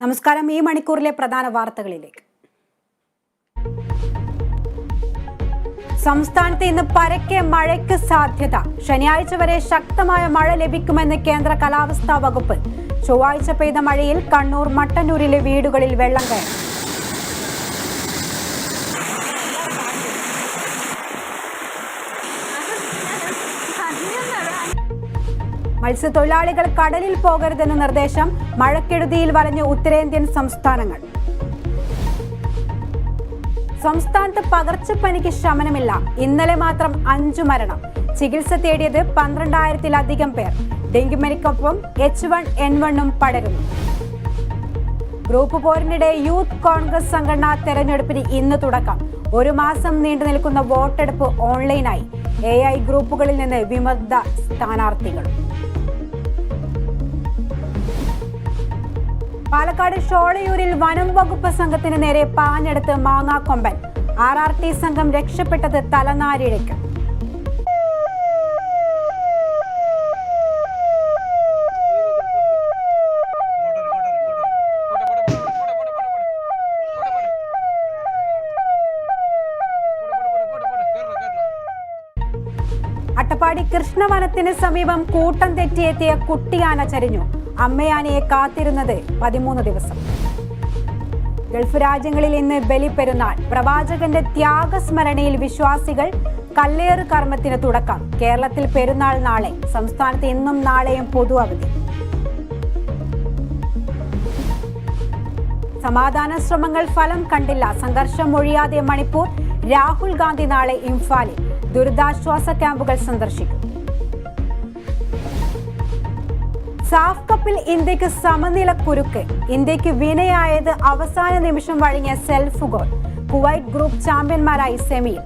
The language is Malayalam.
നമസ്കാരം. ഈ മണിക്കൂറിലെ പ്രധാന വാർത്തകളിലേക്ക്. സംസ്ഥാനത്ത് ഇന്ന് പരക്കെ മഴയ്ക്ക് സാധ്യത. ശനിയാഴ്ച വരെ ശക്തമായ മഴ ലഭിക്കുമെന്ന് കേന്ദ്ര കാലാവസ്ഥാ വകുപ്പ്. ചൊവ്വാഴ്ച പെയ്ത മഴയിൽ കണ്ണൂർ മട്ടന്നൂരിലെ വീടുകളിൽ വെള്ളം കയറി. മത്സ്യത്തൊഴിലാളികൾ കടലിൽ പോകരുതെന്ന നിർദ്ദേശം. മഴക്കെടുതിയിൽ വലഞ്ഞ് ഉത്തരേന്ത്യൻ സംസ്ഥാനങ്ങൾ. സംസ്ഥാനത്ത് പകർച്ചപ്പനിക്ക് ശമനമില്ല. ഇന്നലെ മാത്രം 5 മരണം. ചികിത്സ തേടിയത് 12,000-ലധികം പേർ. ഡെങ്കിപ്പനിക്കൊപ്പം H1N1 പടരുന്നു. ഗ്രൂപ്പ് പോരിനിടെ യൂത്ത് കോൺഗ്രസ് സംഘടനാ തെരഞ്ഞെടുപ്പിന് ഇന്ന് തുടക്കം. 1 മാസം നീണ്ടു നിൽക്കുന്ന വോട്ടെടുപ്പ് ഓൺലൈനായി. AI ഗ്രൂപ്പുകളിൽ നിന്ന് വിമത സ്ഥാനാർത്ഥികൾ. പാലക്കാട് ഷോളയൂരിൽ വനം വകുപ്പ് സംഘത്തിന് നേരെ പാഞ്ഞെടുത്ത് മാങ്ങാക്കൊമ്പൻ. RRT സംഘം രക്ഷപ്പെട്ടത് തലനാരിഴയ്ക്ക്. അട്ടപ്പാടി കൃഷ്ണവനത്തിന് സമീപം കൂട്ടം തെറ്റിയെത്തിയ കുട്ടിയാന ചരിഞ്ഞു. അമ്മയാനയെ കാത്തിരുന്നത് 13 ദിവസം. ഗൾഫ് രാജ്യങ്ങളിൽ ഇന്ന് ബലിപ്പെരുന്നാൾ. പ്രവാചകന്റെ ത്യാഗസ്മരണയിൽ വിശ്വാസികൾ. കല്ലേറ് കർമ്മത്തിന് തുടക്കം. കേരളത്തിൽ പെരുന്നാൾ നാളെ. സംസ്ഥാനത്ത് ഇന്നും നാളെയും പൊതു അവധി. സമാധാന ശ്രമങ്ങൾ ഫലം കണ്ടില്ല. സംഘർഷം ഒഴിയാതെ മണിപ്പൂർ. രാഹുൽ ഗാന്ധി നാളെ ഇംഫാലിൽ. ദുരിതാശ്വാസ ക്യാമ്പുകൾ സന്ദർശിക്കും. സാഫ് കപ്പിൽ ഇന്ത്യക്ക് സമനില കുരുക്ക്. ഇന്ത്യക്ക് വിനയായത് അവസാന നിമിഷം വഴങ്ങിയ സെൽഫ് ഗോൾ. കുവൈറ്റ് ഗ്രൂപ്പ് ചാമ്പ്യന്മാരായി സെമിയിൽ.